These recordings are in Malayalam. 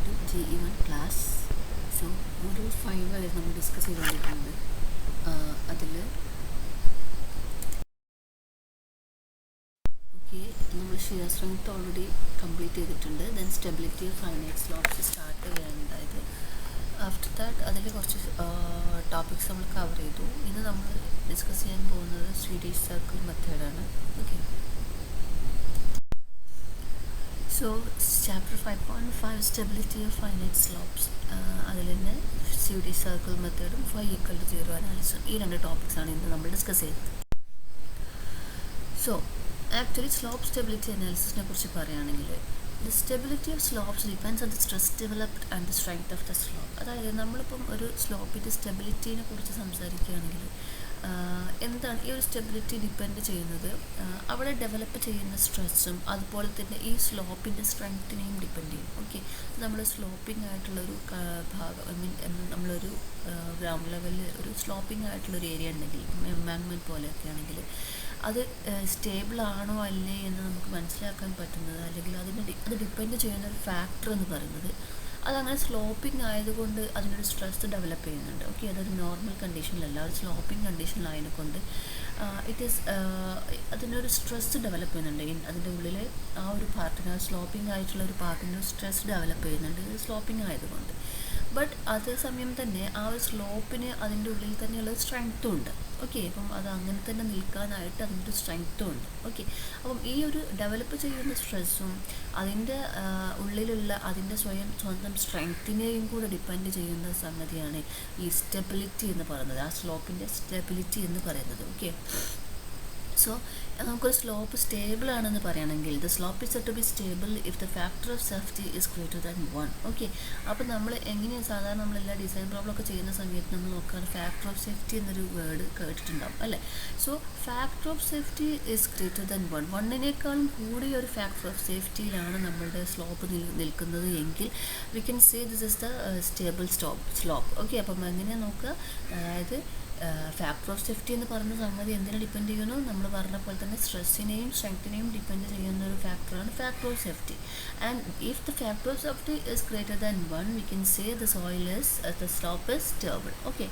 To GE1 class. So module 5 ആയിരുന്നു നമ്മൾ ഡിസ്കസ് ചെയ്തുകൊണ്ടിരിക്കുന്നത്. അതിൽ നമ്മൾ ഷിയർ സ്ട്രെങ്ത് ഓൾറെഡി കംപ്ലീറ്റ് ചെയ്തിട്ടുണ്ട്. Then stability of finite slopes start ചെയ്യാനുണ്ടായത്. ആഫ്റ്റർ ദാറ്റ് അതിൽ കുറച്ച് ടോപ്പിക്സ് നമ്മൾ കവർ ചെയ്തു. ഇന്ന് നമ്മൾ ഡിസ്കസ് ചെയ്യാൻ പോകുന്നത് സ്വീഡിഷ് സർക്കിൾ മെത്തേഡാണ്. Okay, so chapter 5.5 stability of finite slopes. അതിൽ തന്നെ സ്വീഡിഷ് സർക്കിൾ മെത്തേഡും phi = 0 അനാലിസിസും, ഈ രണ്ട് ടോപ്പിക്സാണ് ഇന്ന് നമ്മൾ ഡിസ്കസ് ചെയ്തത്. സോ ആക്ച്വലി സ്ലോപ്പ് സ്റ്റെബിലിറ്റി അനാലിസിസിനെ കുറിച്ച് പറയുകയാണെങ്കിൽ, the stability of slopes depends on the stress developed and the strength of the slope. അതായത് നമ്മളിപ്പം ഒരു സ്ലോപ്പിൻ്റെ സ്റ്റെബിലിറ്റീനെ കുറിച്ച് സംസാരിക്കുകയാണെങ്കിൽ എന്താണ് ഈ ഒരു സ്റ്റെബിലിറ്റി ഡിപ്പെൻഡ് ചെയ്യുന്നത്? അവിടെ ഡെവലപ്പ് ചെയ്യുന്ന സ്ട്രെസ്സും അതുപോലെ തന്നെ ഈ സ്ലോപ്പിൻ്റെ സ്ട്രെങ്ത്തിനെയും ഡിപ്പെൻഡ് ചെയ്യും. ഓക്കെ, നമ്മൾ സ്ലോപ്പിംഗ് ആയിട്ടുള്ളൊരു ഭാഗം, നമ്മളൊരു ഗ്രൗണ്ട് ലെവലിൽ ഒരു സ്ലോപ്പിംഗ് ആയിട്ടുള്ളൊരു ഏരിയ ഉണ്ടെങ്കിൽ, എംബാങ്ക്മെൻറ്റ് പോലെയൊക്കെ ആണെങ്കിൽ, അത് സ്റ്റേബിൾ ആണോ അല്ലേ എന്ന് നമുക്ക് മനസ്സിലാക്കാൻ പറ്റുന്നത്, അല്ലെങ്കിൽ അത് ഡിപ്പെൻഡ് ചെയ്യുന്ന ഒരു ഫാക്ടർ എന്ന് പറയുന്നത്, അതങ്ങനെ സ്ലോപ്പിംഗ് ആയതുകൊണ്ട് അതിനൊരു സ്ട്രെസ് ഡെവലപ്പ് ചെയ്യുന്നുണ്ട്. ഓക്കെ, അതൊരു നോർമൽ കണ്ടീഷനിലല്ല, ഒരു സ്ലോപ്പിംഗ് കണ്ടീഷനിലായതുകൊണ്ട് അതിനൊരു സ്ട്രെസ് ഡെവലപ്പ് ചെയ്യുന്നുണ്ട്. അതിൻ്റെ ഉള്ളിൽ ആ ഒരു പാർട്ടിന്, സ്ലോപ്പിംഗ് ആയിട്ടുള്ള ഒരു പാർട്ടിന് സ്ട്രെസ് ഡെവലപ്പ് ചെയ്യുന്നുണ്ട് സ്ലോപ്പിംഗ് ആയതുകൊണ്ട്. ബട്ട് അതേസമയം തന്നെ ആ ഒരു സ്ലോപ്പിന് അതിൻ്റെ ഉള്ളിൽ തന്നെയുള്ള സ്ട്രെങ്ത്തും ഉണ്ട്. ഓക്കെ, അപ്പം അത് അങ്ങനെ തന്നെ നിൽക്കാനായിട്ട് അതിൻ്റെ ഒരു സ്ട്രെങ്ത്തും ഉണ്ട്. ഓക്കെ, അപ്പം ഈ ഒരു ഡെവലപ്പ് ചെയ്യുന്ന സ്ട്രെസ്സും അതിൻ്റെ ഉള്ളിലുള്ള അതിൻ്റെ സ്വന്തം സ്ട്രെങ്ത്തിനെയും കൂടെ ഡിപ്പെൻഡ് ചെയ്യുന്ന സംഗതിയാണ് ഈ സ്റ്റെബിലിറ്റി എന്ന് പറയുന്നത്, ആ സ്ലോപ്പിൻ്റെ സ്റ്റെബിലിറ്റി എന്ന് പറയുന്നത്. ഓക്കെ, സോ നമുക്കൊരു സ്ലോപ്പ് സ്റ്റേബിൾ ആണെന്ന് പറയുകയാണെങ്കിൽ, the slope is said to be stable if the factor of safety is greater than 1. Okay, അപ്പോൾ നമ്മൾ എങ്ങനെയാണ് സാധാരണ നമ്മളെല്ലാ ഡിസൈൻ പ്രോബ്ലം ഒക്കെ ചെയ്യുന്ന സമയത്ത് നമ്മൾ നോക്കുകയാണ്, ഫാക്ടർ ഓഫ് സേഫ്റ്റി എന്നൊരു വേർഡ് കേട്ടിട്ടുണ്ടാവും അല്ലേ? So factor of safety is greater than 1. 1-നേക്കാളും കൂടിയ ഒരു ഫാക്ടർ ഓഫ് സേഫ്റ്റിയിലാണ് നമ്മളുടെ സ്ലോപ്പ് നിൽക്കുന്നത് എങ്കിൽ V can say this is the stable slope. Okay, അപ്പം എങ്ങനെയാണ് നോക്കുക? അതായത് ഫാക്ടർ ഓഫ് സേഫ്റ്റി എന്ന് പറയുന്ന സംഗതി എന്തിനെ ഡിപ്പെൻഡ് ചെയ്യുന്നു? നമ്മൾ പറഞ്ഞ പോലെ തന്നെ സ്ട്രെസ്സിനെയും സ്ട്രെങ്ത്തിനെയും ഡിപ്പെൻഡ് ചെയ്യുന്ന ഒരു ഫാക്ടറാണ് factor of safety. And if the factor of safety is greater than 1, we can say the slope is stable. Okay,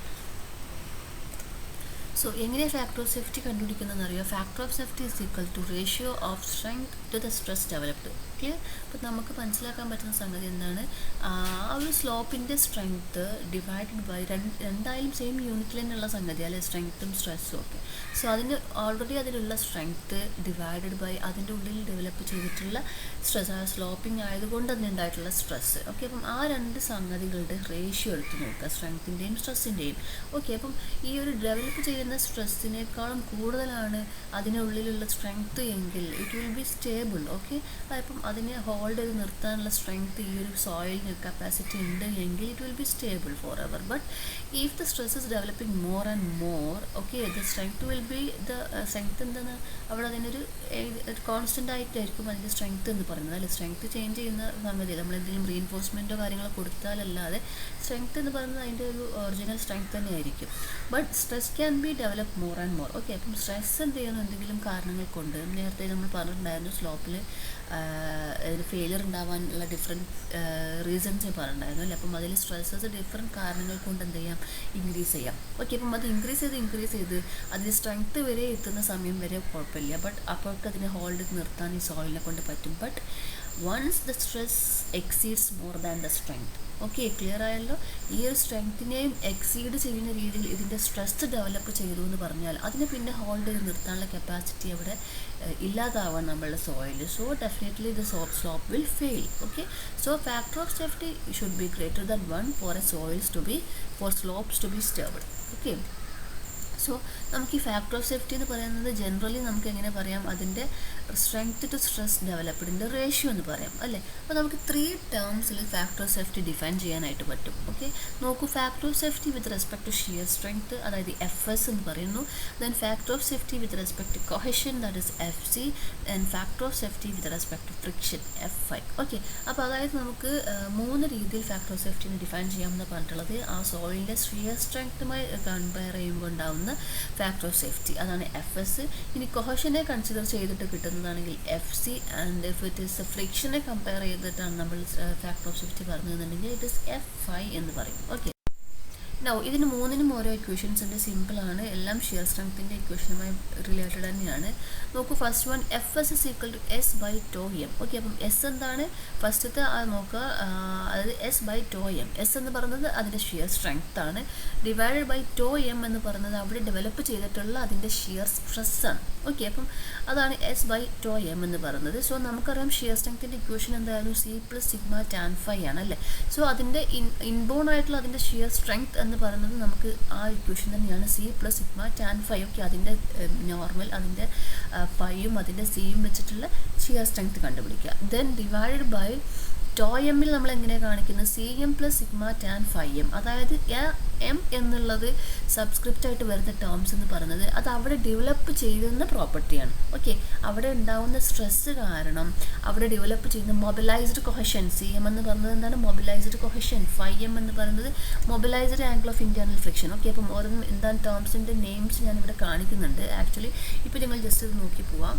so എങ്ങനെ ഫാക്ടർ ഓഫ് സേഫ്റ്റി കണ്ടുപിടിക്കുന്നതെന്ന് അറിയാം. Factor of safety is equal to ratio of strength to the stress developed. Clear? അപ്പോൾ നമുക്ക് മനസ്സിലാക്കാൻ പറ്റുന്ന സംഗതി എന്താണ്? ആ ഒരു സ്ലോപ്പിൻ്റെ സ്ട്രെങ്ത്ത് ഡിവൈഡഡ് ബൈ രണ്ടായാലും സെയിം യൂണിറ്റിൽ തന്നെയുള്ള സംഗതി അല്ലെ, സ്ട്രെങ്ത്തും സ്ട്രെസ്സും ഒക്കെ. സോ അതിന് ഓൾറെഡി അതിലുള്ള സ്ട്രെങ്ത്ത് ഡിവൈഡഡ് ബൈ അതിൻ്റെ ഉള്ളിൽ ഡെവലപ്പ് ചെയ്തിട്ടുള്ള സ്ട്രെസ്, ആ സ്ലോപ്പിംഗ് ആയതുകൊണ്ട് അതിനുണ്ടായിട്ടുള്ള സ്ട്രെസ്. ഓക്കെ, അപ്പം ആ രണ്ട് സംഗതികളുടെ റേഷ്യോ എടുത്ത് നോക്കുക, സ്ട്രെങ്ത്തിൻ്റെയും സ്ട്രെസ്സിൻ്റെയും. ഓക്കെ, അപ്പം ഈ ഒരു ഡെവലപ്പ് ചെയ്യുന്ന സ്ട്രെസ്സിനേക്കാളും കൂടുതലാണ് അതിനുള്ളിലുള്ള സ്ട്രെങ്ത്ത് എങ്കിൽ it will be stable. Okay, അപ്പം അതിനെ ഹോൾഡ് ചെയ്ത് നിർത്താനുള്ള സ്ട്രെങ്ത്ത് ഈ ഒരു സോയിലിന് കപ്പാസിറ്റി ഉണ്ട് എങ്കിൽ it will be stable for ever. But if the stress is developing more and more, okay, the strength will be strength എന്താണ് അവിടെ അതിനൊരു കോൺസ്റ്റൻ്റ് ആയിട്ടായിരിക്കും അതിൻ്റെ സ്ട്രെങ്ത്ത് എന്ന് പറയുന്നത് അല്ലെ. സ്ട്രെങ്ത്ത് ചേഞ്ച് ചെയ്യുന്ന സംഗതി നമ്മൾ എന്തെങ്കിലും റീഇൻഫോഴ്സ്മെൻറ്റോ കാര്യങ്ങളോ കൊടുത്താലല്ലാതെ സ്ട്രെങ്ത്ത് എന്ന് പറയുന്നത് അതിൻ്റെ ഒരു ഒറിജിനൽ സ്ട്രെങ്ത്ത് തന്നെ ആയിരിക്കും. But stress can be develop more and more. Okay, അപ്പം സ്ട്രെസ് എന്ത് ചെയ്യുന്നു? എന്തെങ്കിലും കാരണങ്ങൾ കൊണ്ട് നേരത്തെ നമ്മൾ പറഞ്ഞിട്ടുണ്ടായിരുന്നു സ്ലോപ്പിൽ അതിന് ഫെയിലിയർ ഉണ്ടാവാനുള്ള ഡിഫറെൻറ്റ് റീസൺസ് പറഞ്ഞിട്ടുണ്ടായിരുന്നു അല്ലേ. അപ്പം അതിൽ സ്ട്രെസ്സസ് ഡിഫറെൻറ്റ് കാരണങ്ങൾ കൊണ്ട് എന്ത് ചെയ്യാം? ഇൻക്രീസ് ചെയ്യാം. ഓക്കെ, അപ്പം അത് ഇൻക്രീസ് ചെയ്ത് അതിന് സ്ട്രെങ്ത്ത് വരെ എത്തുന്ന സമയം വരെ കുഴപ്പമില്ല. ബട്ട് അപ്പോഴൊക്കെ അതിനെ ഹോൾഡ് ചെയ്ത് നിർത്താൻ ഈ സോയിലിനെ കൊണ്ട് പറ്റും. But once the stress exceeds more than the strength, okay, clear ആയല്ലോ? ഈ ഒരു സ്ട്രെങ്ത്തിനെയും എക്സീഡ് ചെയ്യുന്ന രീതിയിൽ ഇതിൻ്റെ സ്ട്രെസ് ഡെവലപ്പ് ചെയ്തു എന്ന് പറഞ്ഞാൽ അതിനെ പിന്നെ ഹോൾഡ് ചെയ്ത് നിർത്താനുള്ള കപ്പാസിറ്റി അവിടെ ഇല്ലാതാവാൻ നമ്മളുടെ soil. So definitely the slope will fail. Okay, so factor of safety should be greater than 1 for slopes to be stable. Okay, so നമുക്ക് ഈ ഫാക്ടർ ഓഫ് സേഫ്റ്റി എന്ന് പറയുന്നത് ജനറലി നമുക്ക് എങ്ങനെ പറയാം? അതിൻ്റെ സ്ട്രെങ്ത് ടു സ്ട്രെസ് ഡെവലപ്ഡിൻ്റെ റേഷ്യോ എന്ന് പറയാം അല്ലേ. അപ്പോൾ നമുക്ക് 3 ടേംസിൽ ഫാക്ടർ ഓഫ് സേഫ്റ്റി ഡിഫൈൻ ചെയ്യാനായിട്ട് പറ്റും. ഓക്കെ, നോക്കൂ, factor of safety with respect to shear strength, അതായത് FS എന്ന് പറയുന്നു. Then factor of safety with respect to cohesion, that is FC. Then factor of safety with respect to friction, FI. Okay, അപ്പോൾ അതായത് നമുക്ക് 3 രീതിയിൽ ഫാക്ടർ ഓഫ് സേഫ്റ്റിനെ ഡിഫൈൻ ചെയ്യാമെന്ന് പറഞ്ഞിട്ടുള്ളത്. ആ സോയിലിൻ്റെ ഷിയർ സ്ട്രെങ്ത്തുമായി കമ്പയർ ചെയ്യുമ്പോൾ ഉണ്ടാവുന്ന കിട്ടുന്ന ഫാക്ടർ ഓഫ് സേഫ്റ്റി, അതാണ് FS. ഇനി കൊഹഷനെ കൺസിഡർ ചെയ്തിട്ട് കിട്ടുന്നതാണെങ്കിൽ FC, and if it is ഫ്രിക്ഷനെ കമ്പയർ ചെയ്തിട്ടാണ് നമ്മൾ ഫാക്ടർ ഓഫ് സേഫ്റ്റി പറഞ്ഞതെന്നുണ്ടെങ്കിൽ ഇറ്റ് ഈസ് F5 എന്ന് പറയും. ഓക്കെ, നൗ ഇതിന് മൂന്നിനും ഓരോ ഇക്വേഷൻസ് ഉണ്ട്, സിമ്പിളാണ്, എല്ലാം ഷിയർ സ്ട്രെങ്ത്തിൻ്റെ ഇക്വേഷനുമായി റിലേറ്റഡ് തന്നെയാണ്. നോക്കൂ, first one FS is equal to S/τm. Okay, അപ്പം എസ് എന്താണ് ഫസ്റ്റത്തെ നോക്കുക, അതായത് S/τm. എസ് എന്ന് പറയുന്നത് അതിൻ്റെ ഷിയർ സ്ട്രെങ്ത് ആണ്, ഡിവൈഡഡ് ബൈ τm എന്ന് പറയുന്നത് അവിടെ ഡെവലപ്പ് ചെയ്തിട്ടുള്ള അതിൻ്റെ ഷിയർ സ്ട്രെസ്സാണ്. ഓക്കെ, അപ്പം അതാണ് S/τm എന്ന് പറയുന്നത്. സോ നമുക്കറിയാം ഷിയർ സ്ട്രെങ്ത്തിൻ്റെ ഇക്വേഷൻ എന്തായാലും C+σ tan⁵ ആണ് അല്ലേ. സോ അതിൻ്റെ ഇൻബോൺ ആയിട്ടുള്ള അതിൻ്റെ ഷിയർ സ്ട്രെങ്ത് എന്ന് പറയുന്നത് നമുക്ക് ആ ഇക്വേഷൻ തന്നെയാണ് C+σ tan⁵. ഓക്കെ, അതിൻ്റെ നോർമൽ, അതിൻ്റെ ഫൈയും അതിൻ്റെ സിയും വെച്ചിട്ടുള്ള ഷിയർ സ്ട്രെങ്ത് കണ്ടുപിടിക്കുക. ദെൻ ഡിവൈഡഡ് ബൈ τmൽ നമ്മൾ എങ്ങനെയാണ് കാണിക്കുന്നത്, Cm+σ tan⁵m. അതായത് m എന്നുള്ളത് സബ്സ്ക്രിപ്റ്റ് ആയിട്ട് വരുന്ന ടേംസ് എന്ന് പറയുന്നത് അത് അവിടെ ഡെവലപ്പ് ചെയ്യുന്ന പ്രോപ്പർട്ടിയാണ്. ഓക്കെ, അവിടെ ഉണ്ടാവുന്ന സ്ട്രെസ് കാരണം അവിടെ ഡെവലപ്പ് ചെയ്യുന്ന മൊബിലൈസ്ഡ് കൊഹഷൻ, Cm എന്ന് പറയുന്നത് എന്താണ്, മൊബിലൈസ്ഡ് കൊഹഷൻ, φm എന്ന് പറയുന്നത് mobilised angle of internal friction. Okay, അപ്പം ഓരോന്നും എന്താണ് ടേംസിൻ്റെ നെയിംസ് ഞാനിവിടെ കാണിക്കുന്നുണ്ട്. ആക്ച്വലി ഇപ്പോൾ നിങ്ങൾ ജസ്റ്റ് ഇത് നോക്കി പോവാം.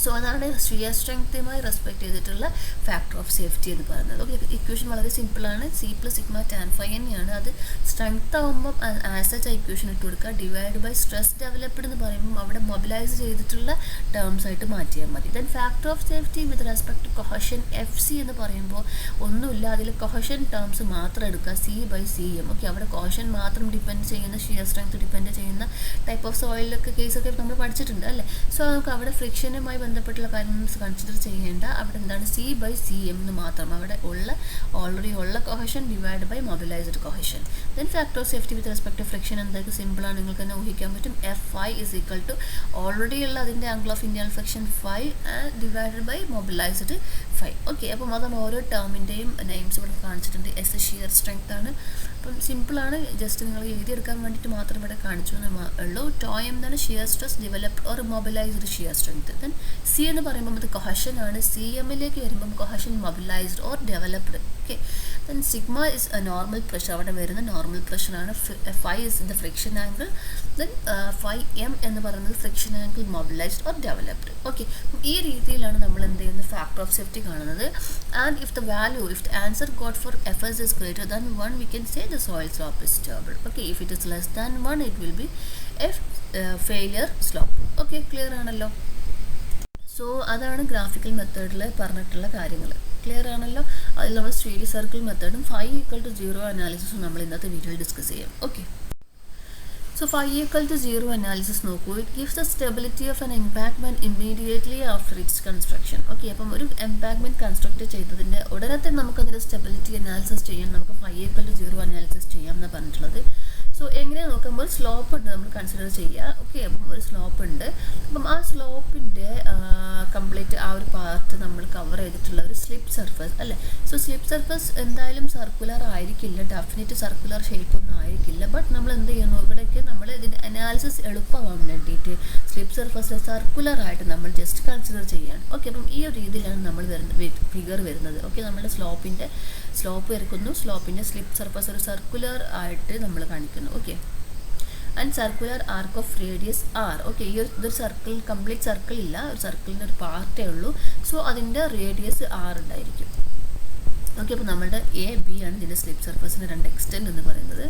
സോ അതാണ് ഷിയർ സ്ട്രെങ്ത്തുമായി റെസ്പെക്ട് ചെയ്തിട്ടുള്ള ഫാക്ടർ ഓഫ് സേഫ്റ്റി എന്ന് പറയുന്നത്. ഓക്കെ, ഇക്വേഷൻ വളരെ സിമ്പിളാണ്, C+σ tan⁵ തന്നെയാണ്. അത് സ്ട്രെങ്ത് ആകുമ്പോൾ ആസ് സച്ച് ആ ഇക്വേഷൻ ഇട്ട് കൊടുക്കുക, ഡിവൈഡ് ബൈ സ്ട്രെസ് ഡെവലപ്ഡ് എന്ന് പറയുമ്പോൾ അവിടെ മൊബിലൈസ് ചെയ്തിട്ടുള്ള ടേംസ് ആയിട്ട് മാറ്റിയാൽ മതി. Then factor of safety with respect to cohesion FC എന്ന് പറയുമ്പോൾ ഒന്നുമില്ല, അതിൽ കൊഹഷൻ ടേംസ് മാത്രം എടുക്കുക, C/Cm. ഓക്കെ, അവിടെ കൊഹഷൻ മാത്രം ഡിപ്പെൻഡ് ചെയ്യുന്ന, ഷിയർ സ്ട്രെങ്ത് ഡിപ്പെൻഡ് ചെയ്യുന്ന ടൈപ്പ് ഓഫ് സോയിലൊക്കെ കേസൊക്കെ നമ്മൾ പഠിച്ചിട്ടുണ്ട് അല്ലേ. സോ നമുക്ക് അവിടെ ഫ്രിക്ഷനുമായി ബന്ധപ്പെട്ടുള്ള കാര്യങ്ങൾ കൺസിഡർ ചെയ്യേണ്ട, അവിടെ എന്താണ് C/Cm എന്ന് മാത്രം, അവിടെ ഓൾറെഡി ഉള്ള cohesion divide by mobilised cohesion. Then factor of safety with respect to friction എന്തായാലും സിമ്പിളാണ്, നിങ്ങൾക്ക് തന്നെ ഊഹിക്കാൻ പറ്റും. F5 is equal to already ഉള്ള അതിൻ്റെ angle of internal friction 5 divided by mobilised 5. Okay, അപ്പം അതാണ് ഓരോ ടേമിൻ്റെയും നെയിംസ് ഇവിടെ കാണിച്ചിട്ടുണ്ട്. S ഷിയർ സ്ട്രെങ്ത് ആണ്. അപ്പം സിമ്പിളാണ്, ജസ്റ്റ് നിങ്ങൾ എഴുതിയെടുക്കാൻ വേണ്ടിയിട്ട് മാത്രം ഇവിടെ കാണിച്ചു ഉള്ളൂ. τm എന്താണ്, shear stress developed or mobilised shear strength. Then C എന്ന് പറയുമ്പോൾ അത് കൊഹഷൻ ആണ്, Cmലേക്ക് വരുമ്പം cohesion mobilised or developed. Okay, then sigma is a normal pressure, അവിടെ വരുന്ന നോർമൽ പ്രഷറാണ്. Φ is the friction angle. Then φm എന്ന് പറയുന്നത് friction angle mobilised or developed. Okay, ഈ രീതിയിലാണ് നമ്മൾ എന്ത് ചെയ്യുന്നത്, ഫാക്ടർ ഓഫ് സേഫ്റ്റി കാണുന്നത്. And if the answer got for FS is greater than 1, we can say the soil slope is stable. Okay, if it is less than 1, it will be a failure slope. Okay, clear ആണല്ലോ. സോ അതാണ് ഗ്രാഫിക്കൽ മെത്തേഡിൽ പറഞ്ഞിട്ടുള്ള കാര്യങ്ങൾ. ക്ലിയർ ആണല്ലോ. അതിൽ നമ്മൾ സ്ട്രീറ്റ് സർക്കിൾ മെത്തേഡും 5=0 അനാലിസിസും നമ്മൾ ഇന്നത്തെ വീഡിയോയിൽ ഡിസ്കസ് ചെയ്യാം. ഓക്കെ, so 5=0 analysis നോക്കൂ. It gives the stability of an embankment immediately after its construction. Okay, അപ്പം ഒരു എംബാങ്ക്മെൻറ്റ് കൺസ്ട്രക്ട് ചെയ്തതിൻ്റെ ഉടനെ തന്നെ നമുക്കതിൻ്റെ സ്റ്റെബിലിറ്റി അനാലിസിസ് ചെയ്യാൻ നമുക്ക് 5=0 അനാലിസിസ് ചെയ്യാം എന്നാണ് പറഞ്ഞിട്ടുള്ളത്. സോ എങ്ങനെ നോക്കുമ്പോൾ സ്ലോപ്പ് ഉണ്ട് നമ്മൾ കൺസിഡർ ചെയ്യുക. ഓക്കെ, അപ്പം ഒരു സ്ലോപ്പ് ഉണ്ട്. അപ്പം ആ സ്ലോപ്പിൻ്റെ കംപ്ലീറ്റ് ആ ഒരു പാർട്ട് നമ്മൾ കവർ ചെയ്തിട്ടുള്ള ഒരു സ്ലിപ്പ് സർഫസ് അല്ലേ. സോ സ്ലിപ്പ് സർഫസ് എന്തായാലും സർക്കുലർ ആയിരിക്കില്ല, ഡെഫിനറ്റ് സർക്കുലർ ഷേപ്പ് ഒന്നും ആയിരിക്കില്ല. ബട്ട് നമ്മൾ എന്ത് ചെയ്യുന്നു, ഇവിടേക്ക് നമ്മൾ ഇതിൻ്റെ അനാലിസിസ് എളുപ്പമാകാൻ വേണ്ടിയിട്ട് സ്ലിപ്പ് സർഫസ് സർക്കുലർ ആയിട്ട് നമ്മൾ ജസ്റ്റ് കൺസിഡർ ചെയ്യാണ്. ഓക്കെ, അപ്പം ഈ ഒരു രീതിയിലാണ് നമ്മൾ ഫിഗർ വരുന്നത്. ഓക്കെ, നമ്മുടെ സ്ലോപ്പ് വരയ്ക്കുന്നു, സ്ലോപ്പിൻ്റെ സ്ലിപ്പ് സർഫസ് ഒരു സർക്കുലർ ആയിട്ട് നമ്മൾ കാണിക്കുന്നു. Okay, and circular arc of radius R. Okay, ഈ ഇതൊരു സർക്കിൾ, കംപ്ലീറ്റ് സർക്കിൾ ഇല്ല, ഒരു സർക്കിളിൻ്റെ ഒരു പാർട്ടേ ഉള്ളൂ. സോ അതിൻ്റെ റേഡിയസ് R ഉണ്ടായിരിക്കും. ഓക്കെ, അപ്പോൾ നമ്മുടെ AB ആണ് ഇതിൻ്റെ സ്ലിപ്പ് സർഫസിൻ്റെ 2 എക്സ്റ്റെൻഡ് എന്ന് പറയുന്നത്.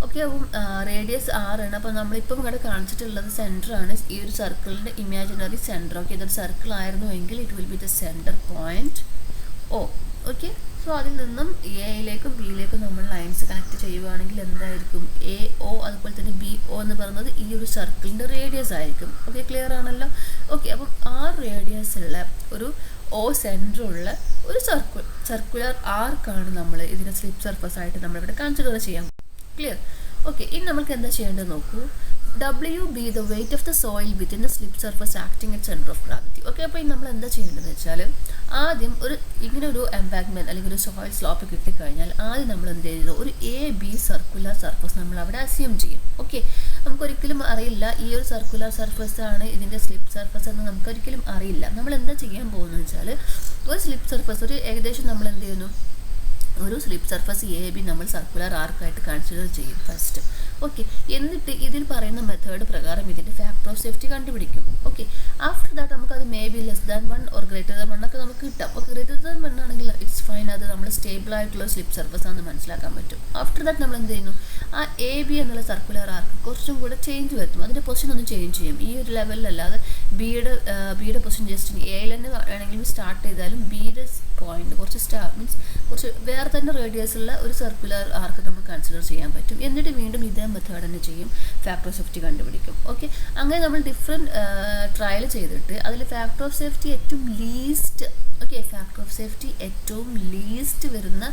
ഓക്കെ, അപ്പം റേഡിയസ് R ആണ്. അപ്പോൾ നമ്മളിപ്പം ഇവിടെ കാണിച്ചിട്ടുള്ളത് സെൻറ്ററാണ്, ഈ ഒരു സർക്കിളിൻ്റെ ഇമാജിനറി സെൻറ്റർ. ഓക്കെ, ഇതൊരു സർക്കിൾ ആയിരുന്നു എങ്കിൽ it will be the centre point O. Okay, so അതിൽ നിന്നും എയിലേക്കും ബിയിലേക്കും നമ്മൾ ലൈൻസ് കണക്ട് ചെയ്യുകയാണെങ്കിൽ എന്തായിരിക്കും, AO അതുപോലെ തന്നെ BO എന്ന് പറയുന്നത് ഈ ഒരു സർക്കിളിൻ്റെ റേഡിയസ് ആയിരിക്കും. ഓക്കെ, ക്ലിയർ ആണല്ലോ. ഓക്കെ, അപ്പം ആ റേഡിയസുള്ള ഒരു O സെൻറ്ററുള്ള ഒരു സർക്കുലർ ആർക്കാണ് നമ്മൾ ഇതിൻ്റെ സ്ലിപ്പ് സർഫസ് ആയിട്ട് നമ്മളിവിടെ കൺസിഡർ ചെയ്യാം. ക്ലിയർ. ഓക്കെ, ഇനി നമുക്ക് എന്താ ചെയ്യേണ്ടത് നോക്കൂ. WB the weight of the soil within the slip surface acting at center of gravity. Okay, അപ്പോൾ നമ്മൾ എന്താ ചെയ്യേണ്ടതെന്ന് വെച്ചാൽ ആദ്യം ഇങ്ങനെ ഒരു എംബാങ്ക്മെൻറ്റ് അല്ലെങ്കിൽ ഒരു സോയിൽ സ്ലോപ്പ് കിട്ടിക്കഴിഞ്ഞാൽ ആദ്യം നമ്മൾ എന്ത് ചെയ്യുന്നത്, ഒരു AB സർക്കുലർ സർഫസ് നമ്മൾ അവിടെ അസ്യൂം ചെയ്യും. ഓക്കെ, നമുക്കൊരിക്കലും അറിയില്ല ഈ ഒരു സർക്കുലർ സർഫസ് ആണ് ഇതിൻ്റെ സ്ലിപ്പ് സർഫസ് എന്ന് നമുക്കൊരിക്കലും അറിയില്ല. നമ്മൾ എന്താ ചെയ്യാൻ പോകുന്നത് വെച്ചാൽ ഒരു സ്ലിപ്പ് സർഫസ് ഒരു ഏകദേശം നമ്മൾ എന്ത് ചെയ്യുന്നു, ഒരു സ്ലിപ്പ് സർഫസ് എ ബി നമ്മൾ സർക്കുലർ ആർക്കായിട്ട് കൺസിഡർ ചെയ്യും ഫസ്റ്റ്. ഓക്കെ, എന്നിട്ട് ഇതിൽ പറയുന്ന മെത്തേഡ് പ്രകാരം ഇതിൻ്റെ ഫാക്ടർ ഓഫ് സേഫ്റ്റി കണ്ടുപിടിക്കും. ഓക്കെ, ആഫ്റ്റർ ദാറ്റ് നമുക്കത് may be less than 1 or greater than 1 ഒക്കെ നമുക്ക് കിട്ടാം. അപ്പോൾ ഗ്രേറ്റർ ദാൻ 1 ആണെങ്കിൽ ഇറ്റ്സ് ഫൈൻ, അത് നമ്മൾ സ്റ്റേബിൾ ആയിട്ടുള്ള സ്ലിപ്പ് സർഫസ് ആണെന്ന് മനസ്സിലാക്കാൻ പറ്റും. ആഫ്റ്റർ ദാറ്റ് നമ്മൾ എന്ത് ചെയ്യുന്നു, ആ എ ബി എന്നുള്ള സർക്കുലർ ആർക്ക് കുറച്ചും കൂടെ ചേഞ്ച് വരുത്തും, അതിൻ്റെ പൊസിഷൻ ഒന്ന് ചേഞ്ച് ചെയ്യും. ഈ ഒരു ലെവലിലല്ലാതെ ബിയുടെ പൊസിഷൻ ജസ്റ്റ് എയിൽ തന്നെ വേണമെങ്കിലും സ്റ്റാർട്ട് ചെയ്താലും ബിയുടെ പോയിന്റ് കുറച്ച് മീൻസ് കുറച്ച് വേറെ തന്നെ റേഡിയസ് ഉള്ള ഒരു സർക്കുലർ ആർക്ക് നമുക്ക് കൺസിഡർ ചെയ്യാൻ പറ്റും. എന്നിട്ട് വീണ്ടും ഇതേ മെത്തേഡ് തന്നെ ചെയ്യും, ഫാക്ടർ ഓഫ് സേഫ്റ്റി കണ്ടുപിടിക്കും. ഓക്കെ, അങ്ങനെ നമ്മൾ ഡിഫറെൻറ്റ് ട്രയൽ ചെയ്തിട്ട് അതിൽ ഫാക്ടർ ഓഫ് സേഫ്റ്റി ഏറ്റവും least, okay, factor of safety ഏറ്റവും ലീസ്റ്റ് വരുന്ന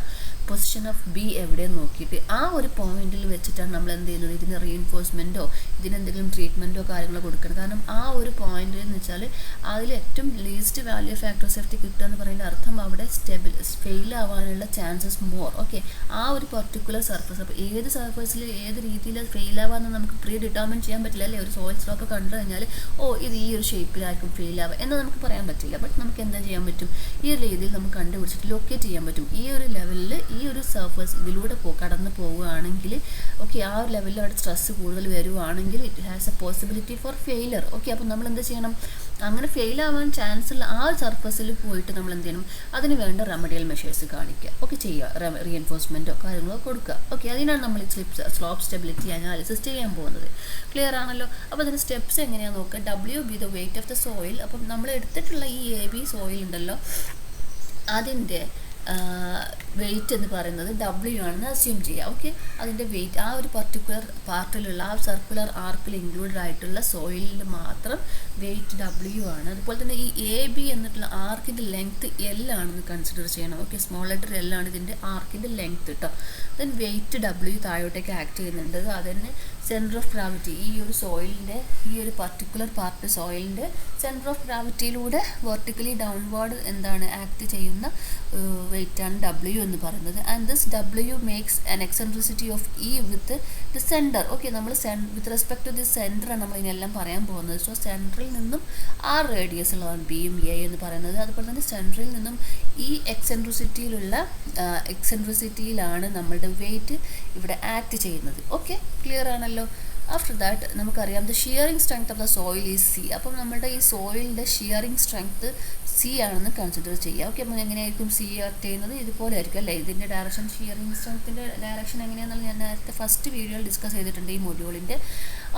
പൊസിഷൻ ഓഫ് ബി എവിടെയെന്ന് നോക്കിയിട്ട് ആ ഒരു പോയിന്റിൽ വെച്ചിട്ടാണ് നമ്മൾ എന്ത് ചെയ്യുന്നത്, ഇതിന് റീഇൻഫോഴ്സ്മെൻറ്റോ ഇതിനെന്തെങ്കിലും ട്രീറ്റ്മെൻറ്റോ കാര്യങ്ങളോ കൊടുക്കണം. കാരണം ആ ഒരു പോയിന്റിൽ എന്ന് വെച്ചാൽ അതിൽ ഏറ്റവും least value factor of safety കിട്ടുക എന്ന് പറയുന്ന അർത്ഥം അവിടെ ഫെയിൽ ആവാനുള്ള ചാൻസസ് മോർ. ഓക്കെ, ആ ഒരു പർട്ടിക്കുലർ സർഫസ്. അപ്പോൾ ഏത് സർഫസിൽ ഏത് രീതിയിൽ ഫെയിൽ ആവാമെന്ന് നമുക്ക് പ്രീ ഡിറ്റർമിൻ ചെയ്യാൻ പറ്റില്ല അല്ലേ. ഒരു സോയിൽ സ്ലോപ്പ് കണ്ടു കഴിഞ്ഞാൽ ഇത് ഈ ഒരു ഷേപ്പിലായിരിക്കും ഫെയിൽ ആവുക എന്ന് നമുക്ക് പറയാൻ പറ്റില്ല. ബട്ട് നമുക്ക് എന്താ ചെയ്യാൻ പറ്റും, ഈ ഒരു രീതിയിൽ നമുക്ക് കണ്ടുപിടിച്ചിട്ട് ലൊക്കേറ്റ് ചെയ്യാൻ പറ്റും. ഈ ഒരു ലെവലിൽ ഈ ഒരു സർഫസ് ഇതിലൂടെ കടന്നു പോവുകയാണെങ്കിൽ, ഓക്കെ, ആ ഒരു ലെവലിൽ അവിടെ സ്ട്രെസ് കൂടുതൽ വരുവാണെങ്കിൽ it has A possibility four failure. Okay, അപ്പോൾ നമ്മൾ എന്ത് ചെയ്യണം, അങ്ങനെ ഫെയിൽ ആവാൻ ചാൻസ് ഉള്ള ആ സർഫസിൽ പോയിട്ട് നമ്മൾ എന്ത് ചെയ്യണം, അതിന് വേണ്ട റെമഡിയൽ മെഷേഴ്സ് കാണിക്കുക. ഓക്കെ, ചെയ്യുക, റീഎൻഫോഴ്സ്മെൻറ്റോ കാര്യങ്ങളോ കൊടുക്കുക. ഓക്കെ, അതിനാണ് നമ്മൾ സ്ലോപ്പ് സ്റ്റെബിലിറ്റി അനാലിസിസ് ചെയ്യാൻ പോകുന്നത്. ക്ലിയർ ആണല്ലോ. അപ്പോൾ അതിൻ്റെ സ്റ്റെപ്സ് എങ്ങനെയാണെന്ന് നോക്കുക. W B the weight of the soil. അപ്പം നമ്മൾ എടുത്തിട്ടുള്ള ഈ എ ബി സോയിൽ ഉണ്ടല്ലോ, അതിൻ്റെ വെയിറ്റ് എന്ന് പറയുന്നത് ഡബ്ല്യു ആണെന്ന് അസ്യൂം ചെയ്യുക. ഓക്കെ, അതിൻ്റെ വെയിറ്റ് ആ ഒരു പർട്ടിക്കുലർ പാർട്ടിലുള്ള ആ സർക്കുലർ ആർക്കിൽ ഇൻക്ലൂഡഡ് ആയിട്ടുള്ള സോയിലിൽ മാത്രം വെയിറ്റ് ഡബ്ല്യു ആണ്. അതുപോലെ തന്നെ ഈ എ ബി എന്നിട്ടുള്ള ആർക്കിൻ്റെ ലെങ്ത്ത് എൽ ആണെന്ന് കൺസിഡർ ചെയ്യണം. ഓക്കെ, സ്മോൾ ലെറ്റർ എൽ ആണ് ഇതിൻ്റെ ആർക്കിൻ്റെ ലെങ്ത്ത് കേട്ടോ. ദെൻ വെയിറ്റ് ഡബ്ല്യു താഴോട്ടേക്ക് ആക്ട് ചെയ്യുന്നുണ്ട്. അതുതന്നെ സെൻറ്റർ ഓഫ് ഗ്രാവിറ്റി, ഈ ഒരു സോയിലിൻ്റെ ഈ ഒരു പർട്ടിക്കുലർ പാർട്ട് സോയിലിൻ്റെ സെൻറ്റർ ഓഫ് ഗ്രാവിറ്റിയിലൂടെ വെർട്ടിക്കലി ഡൗൺവേർഡ് എന്താണ് ആക്ട് ചെയ്യുന്ന വെയിറ്റാണ് ഡബ്ല്യു എന്ന് പറയുന്നത്. And this W makes an eccentricity of E with the centre. Okay, നമ്മൾ വിത്ത് റെസ്പെക്ട് ടു ദി സെൻറ്ററാണ് നമ്മൾ ഇതിനെല്ലാം പറയാൻ പോകുന്നത്. സോ സെൻറ്ററിൽ നിന്നും ആ റേഡിയസ് ഉള്ളതാണ് ബിയും എ എന്ന് പറയുന്നത്. അതുപോലെ തന്നെ സെൻറ്ററിൽ നിന്നും ഈ എക്സെൻട്രിസിറ്റിയിലാണ് നമ്മളുടെ വെയിറ്റ് ഇവിടെ ആക്ട് ചെയ്യുന്നത്. ഓക്കെ, ക്ലിയർ ആണല്ലോ. ആഫ്റ്റർ ദാറ്റ് നമുക്കറിയാം the shearing strength of the soil is C. അപ്പം നമ്മുടെ ഈ സോയിലിൻ്റെ ഷിയറിംഗ് സ്ട്രെങ്ത് സി ആണെന്ന് കൺസിഡർ ചെയ്യുക. ഓക്കെ, അപ്പോൾ എങ്ങനെയായിരിക്കും സി ആക്ട് ചെയ്യുന്നത്, ഇതുപോലെ ആയിരിക്കും അല്ലേ. ഇതിൻ്റെ ഡയറക്ഷൻ, ഷിയറിംഗ് സ്ട്രെങ്ത്തിൻ്റെ ഡയറക്ഷൻ എങ്ങനെയാണെന്ന് ഞാൻ നേരത്തെ ഫസ്റ്റ് വീഡിയോയിൽ ഡിസ്കസ് ചെയ്തിട്ടുണ്ട് ഈ മൊഡ്യൂളിൻ്റെ.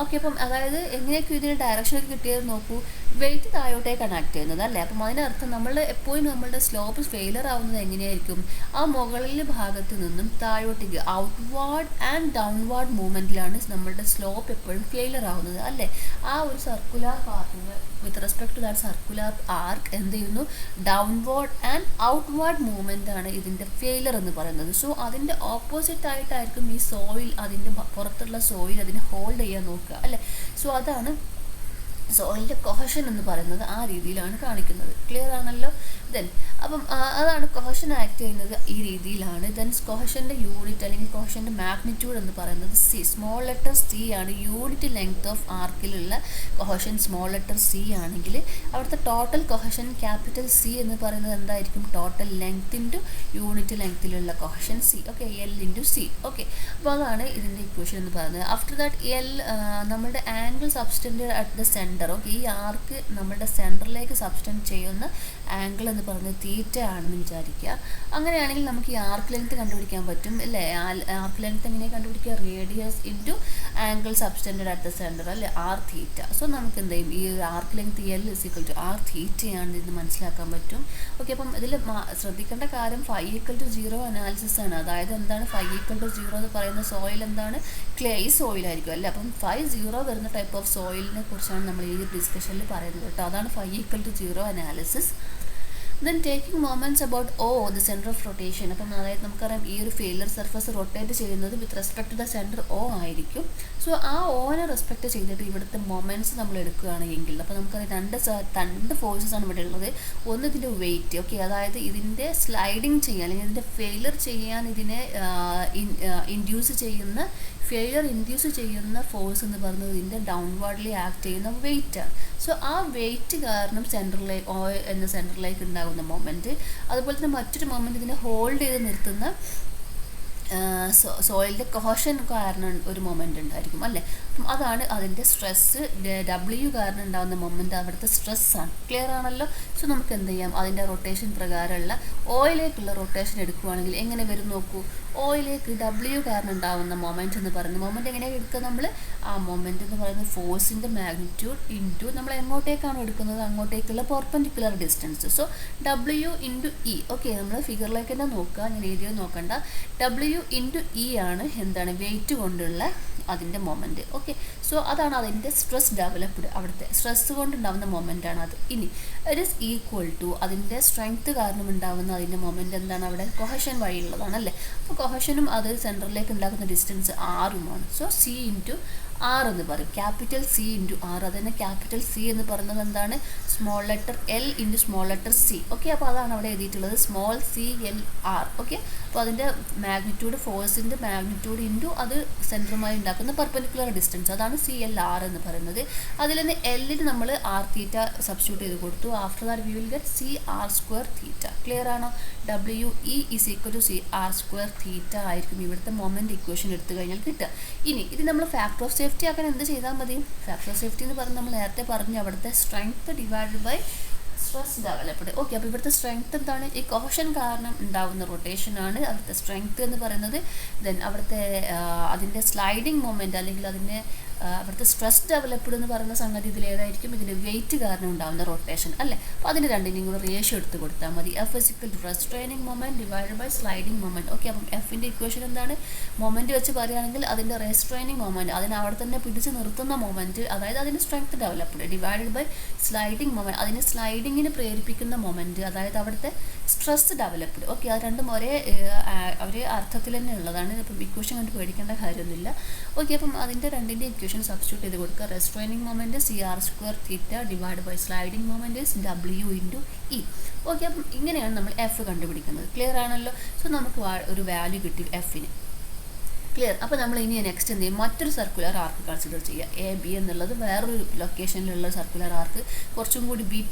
ഓക്കെ, അപ്പം അതായത് എങ്ങനെയൊക്കെ ഇതിൻ്റെ ഡയറക്ഷനൊക്കെ കിട്ടിയത് നോക്കൂ, വെയിറ്റ് താഴോട്ടേക്കാണ് ആക്ട് ചെയ്യുന്നത് അല്ലേ. അപ്പം അതിനർത്ഥം നമ്മൾ എപ്പോഴും നമ്മളുടെ സ്ലോപ്പ് ഫെയിലർ ആവുന്നത് എങ്ങനെയായിരിക്കും, ആ മുകളിലെ ഭാഗത്ത് നിന്നും താഴോട്ടേക്ക് ഔട്ട്വാർഡ് ആൻഡ് ഡൗൺവാർഡ് മൂവ്മെൻറ്റിലാണ് നമ്മളുടെ സ്ലോപ്പ് എപ്പോഴും ഫെയിലർ ആവുന്നത് അല്ലേ. ആ ഒരു സർക്കുലർ പാർട്ടിന് with respect to that circular arc എന്ത് ചെയ്യുന്നു, ഡൗൺവേർഡ് ആൻഡ് ഔട്ട്വാർഡ് മൂവ്മെൻ്റ് ആണ് ഇതിൻ്റെ ഫെയിലർ എന്ന് പറയുന്നത്. സോ അതിൻ്റെ ഓപ്പോസിറ്റ് ആയിട്ടായിരിക്കും ഈ സോയിൽ, അതിൻ്റെ പുറത്തുള്ള സോയിൽ അതിനെ ഹോൾഡ് ചെയ്യാൻ നോക്കുക അല്ലേ. സോ അതാണ് സോയിലിൻ്റെ കൊഹഷൻ എന്ന് പറയുന്നത്, ആ രീതിയിലാണ് കാണിക്കുന്നത്. ക്ലിയർ ആണല്ലോ. ദെൻ അപ്പം അതാണ് കൊഹഷൻ ആക്ട് ചെയ്യുന്നത് ഈ രീതിയിലാണ്. ദെൻ കൊഹഷൻ്റെ യൂണിറ്റ് അല്ലെങ്കിൽ കൊഹഷൻ്റെ മാഗ്നിറ്റ്യൂഡ് എന്ന് പറയുന്നത് സി, സ്മോൾ ലെറ്റർ സി ആണ്. യൂണിറ്റ് ലെങ്ത് ഓഫ് ആർക്കിലുള്ള കൊഹഷൻ സ്മോൾ ലെറ്റർ സി ആണെങ്കിൽ അവിടുത്തെ ടോട്ടൽ കൊഹഷൻ ക്യാപിറ്റൽ സി എന്ന് പറയുന്നത് എന്തായിരിക്കും, ടോട്ടൽ ലെങ്ത് ഇൻറ്റു യൂണിറ്റ് ലെങ്ത്തിലുള്ള cohesion C. Okay, L into C. Okay, അപ്പോൾ അതാണ് ഇതിൻ്റെ ഇക്വേഷൻ എന്ന് പറയുന്നത്. ആഫ്റ്റർ ദാറ്റ് എൽ നമ്മുടെ angle subtend at the centre. Okay, ഈ ആർക്ക് നമ്മുടെ സെൻറ്ററിലേക്ക് സബ്സ്റ്റൻഡ് ചെയ്യുന്ന ആംഗിൾ എന്ന് പറയുന്നത് തീറ്റ ആണെന്ന് വിചാരിക്കുക. അങ്ങനെയാണെങ്കിൽ നമുക്ക് ഈ ആർക്ക് ലെങ്ത് കണ്ടുപിടിക്കാൻ പറ്റും അല്ലേ. ആർക്ക് ലെങ്ത് എങ്ങനെയാണ് കണ്ടുപിടിക്കുക, radius into angle subtend at the centre അല്ലേ, ആർ തീറ്റ. സോ നമുക്ക് എന്ത് ചെയ്യും, ഈ arc length l is equal to r തീറ്റയാണ് ഇത് മനസ്സിലാക്കാൻ പറ്റും. ഓക്കെ, അപ്പം ഇതിൽ ശ്രദ്ധിക്കേണ്ട കാര്യം ഫൈ ഈക്വൽ ടു 0 അനാലിസിസ് ആണ്. അതായത് എന്താണ് ഫൈ ഈക്വൽ ടു 0 എന്ന് പറയുന്ന സോയിൽ എന്താണ്, ക്ലേ സോയിലായിരിക്കും അല്ലേ. അപ്പം 0 വരുന്ന ടൈപ്പ് ഓഫ് സോയിലിനെ കുറിച്ചാണ് നമ്മൾ ഈ ഡിസ്കഷനിൽ പറയുന്നത് കേട്ടോ. അതാണ് phi equal to 0 analysis. Then taking moments about O the centre of rotation. അപ്പം അതായത് നമുക്കറിയാം ഈ ഒരു ഫെയിലർ സർഫസ് റൊട്ടേറ്റ് ചെയ്യുന്നത് with respect to the centre O ആയിരിക്കും. സോ ആ ഓനെ റെസ്പെക്ട് ചെയ്തിട്ട് ഇവിടുത്തെ മൊമെൻറ്റ്സ് നമ്മൾ എടുക്കുകയാണെങ്കിൽ അപ്പോൾ നമുക്കറിയാം രണ്ട് ഫോഴ്സസ് ആണ് ഇവിടെ ഉള്ളത്. ഒന്ന് ഇതിൻ്റെ വെയിറ്റ്. ഓക്കെ, അതായത് ഇതിൻ്റെ സ്ലൈഡിങ് ചെയ്യാൻ അല്ലെങ്കിൽ ഇതിൻ്റെ ഫെയിലർ ചെയ്യാൻ ഇതിനെ ഇൻഡ്യൂസ് ചെയ്യുന്ന ഫോഴ്സ് എന്ന് പറയുന്നത് ഇതിൻ്റെ ഡൗൺവാർഡ്ലി ആക്ട് ചെയ്യുന്ന വെയിറ്റാണ്. സോ ആ വെയിറ്റ് കാരണം സെൻറ്ററിലേക്ക് ഓ എന്ന സെൻറ്ററിലേക്ക് ഉണ്ടാകുന്ന ഉണ്ടാകുന്ന മൊമെൻറ്റ്. അതുപോലെ തന്നെ മറ്റൊരു മൊമെൻറ്റ് ഇതിനെ ഹോൾഡ് ചെയ്ത് നിർത്തുന്ന സോയിലിൻ്റെ കൊഹഷൻ കാരണം ഒരു മൊമെൻ്റ് ഉണ്ടായിരിക്കും അല്ലേ. അപ്പം അതാണ് അതിൻ്റെ സ്ട്രെസ്സ്. W കാരണം ഉണ്ടാകുന്ന മൊമെൻ്റ് അവിടുത്തെ സ്ട്രെസ്സാണ്. ക്ലിയർ ആണല്ലോ. സോ നമുക്ക് എന്ത് ചെയ്യാം, അതിൻ്റെ റൊട്ടേഷൻ പ്രകാരമുള്ള ഓയിലേക്കുള്ള റൊട്ടേഷൻ എടുക്കുകയാണെങ്കിൽ എങ്ങനെ വരും നോക്കൂ. ഓയിലേക്ക് W കാരണം ഉണ്ടാകുന്ന മൊമെൻറ്റ് എന്ന് പറയുന്നത് മൊമെൻറ്റ് എങ്ങനെയാണ് എടുക്കുക നമ്മൾ, ആ മൊമെൻറ്റ് എന്ന് പറയുന്നത് ഫോഴ്സിൻ്റെ മാഗ്നിറ്റ്യൂഡ് ഇൻറ്റു നമ്മൾ എങ്ങോട്ടേക്കാണ് എടുക്കുന്നത് അങ്ങോട്ടേക്കുള്ള perpendicular distance. So W into E. Okay, നമ്മൾ ഫിഗറിലേക്ക് തന്നെ നോക്കുക, ഞാൻ എഴുതിയത് നോക്കണ്ട. W ഇൻറ്റു E ആണ് എന്താണ് വെയിറ്റ് കൊണ്ടുള്ള അതിൻ്റെ മൊമെൻറ്റ്. ഓക്കെ, സോ അതാണ് അതിൻ്റെ സ്ട്രെസ് ഡെവലപ്ഡ്, അവിടുത്തെ സ്ട്രെസ് കൊണ്ടുണ്ടാകുന്ന മൊമെൻ്റാണ് അത്. ഇനി ഇറ്റ് ഈസ് ഈക്വൽ ടു അതിൻ്റെ സ്ട്രെങ്ത് കാരണം ഉണ്ടാകുന്ന അതിൻ്റെ മൊമെൻറ്റ് എന്താണ് അവിടെ കൊഹഷൻ വഴിയുള്ളതാണ് അല്ലേ. അപ്പോൾ കൊഹഷനും അത് സെൻറ്ററിലേക്ക് ഉണ്ടാക്കുന്ന ഡിസ്റ്റൻസ് ആറുമാണ്. സോ C ഇൻറ്റു R എന്ന് പറയും, ക്യാപിറ്റൽ C ഇൻറ്റു R. അതുതന്നെ ക്യാപിറ്റൽ C എന്ന് പറയുന്നത് എന്താണ്, small letter L into small letter C. Okay, അപ്പോൾ അതാണ് അവിടെ എഴുതിയിട്ടുള്ളത്, സ്മോൾ CLR. ഓക്കെ, അപ്പോൾ അതിൻ്റെ മാഗ്നിറ്റ്യൂഡ്, ഫോഴ്സിൻ്റെ മാഗ്നിറ്റ്യൂഡ് ഇൻറ്റു അത് സെൻറ്ററുമായി ഉണ്ടാക്കുന്ന പെർപെൻഡിക്കുലർ ഡിസ്റ്റൻസ്, അതാണ് CLR എന്ന് പറയുന്നത്. അതിൽ നിന്ന് Lന് നമ്മൾ R തീറ്റ സബ്സ്റ്റിറ്റ്യൂട്ട് ചെയ്ത് കൊടുത്തു. After that we will get CR square theta. Clear ആണോ. WE is equal to CR square theta ആയിരിക്കും ഇവിടുത്തെ മൊമെൻറ്റ് ഇക്വേഷൻ എടുത്തു കഴിഞ്ഞാൽ കിട്ടുക. ഇനി ഇത് നമ്മൾ ഫാക്ടർ ഓഫ് സേഫ്റ്റി ആക്കാൻ എന്ത് ചെയ്താൽ മതി, ഫാക്ടർ ഓഫ് സേഫ്റ്റി എന്ന് പറഞ്ഞാൽ നമ്മൾ നേരത്തെ പറഞ്ഞു അവിടുത്തെ strength divided by stress developed. Okay, അപ്പോൾ ഇവിടുത്തെ സ്ട്രെങ്ത് എന്താണ്, ഈ കൊഹഷൻ കാരണം ഉണ്ടാകുന്ന റൊട്ടേഷനാണ് അവിടുത്തെ സ്ട്രെങ്ത് എന്ന് പറയുന്നത്. ദെൻ അവിടുത്തെ അതിൻ്റെ സ്ലൈഡിങ് മൊമെൻറ്റ് അല്ലെങ്കിൽ അതിൻ്റെ അവിടുത്തെ സ്ട്രെസ് ഡെവലപ്ഡ് എന്ന് പറയുന്ന സംഗതി ഇതിലേതായിരിക്കും, ഇതിൻ്റെ വെയിറ്റ് കാരണം ഉണ്ടാകുന്ന റൊട്ടേഷൻ അല്ലേ. അപ്പോൾ അതിന് രണ്ടിനും കൂടെ റേഷ്യോ എടുത്ത് കൊടുത്താൽ മതി. F is equal to restraining moment divided by sliding moment. Okay, അപ്പം എഫിൻ്റെ ഇക്വേഷൻ എന്താണ്, മൊമെൻറ്റ് വെച്ച് പറയുകയാണെങ്കിൽ അതിൻ്റെ റെസ്ട്രെയിനിങ് മൊമെൻറ്റ്, അതിനെ അവിടെ തന്നെ പിടിച്ച് നിർത്തുന്ന മൊമെൻറ്റ്, അതായത് അതിൻ്റെ strength developed divided by sliding moment, അതിന് സ്ലൈഡിങ്ങിന് പ്രേരിപ്പിക്കുന്ന മൊമെൻറ്റ്, അതായത് അവിടുത്തെ സ്ട്രെസ് ഡെവലപ്ഡ്. ഓക്കെ, അത് രണ്ടും ഒരേ അർത്ഥത്തിൽ തന്നെ ഉള്ളതാണ്. ഇപ്പം ഇക്വേഷൻ കണ്ട് പേടിക്കേണ്ട കാര്യമൊന്നുമില്ല. ഓക്കെ, അപ്പം അതിൻ്റെ രണ്ടിൻ്റെ ഇക്വേഷൻ സബ്സ്റ്റിറ്റ്യൂട്ട് ചെയ്ത് കൊടുക്കുക. Restraining moment CR square theta divide by sliding moment W into E. Okay, അപ്പം ഇങ്ങനെയാണ് നമ്മൾ F കണ്ടുപിടിക്കുന്നത്. ക്ലിയർ ആണല്ലോ. സോ നമുക്ക് ഒരു വാല്യൂ കിട്ടി Fന്. ക്ലിയർ. അപ്പോൾ നമ്മൾ ഇനി നെക്സ്റ്റ് എന്ത് ചെയ്യും, മറ്റൊരു സർക്കുലർ ആർക്ക് കൺസിഡർ ചെയ്യുക. AB എന്നുള്ളത് വേറൊരു ലൊക്കേഷനിലുള്ള സർക്കുലർ ആർക്ക്, കുറച്ചും കൂടി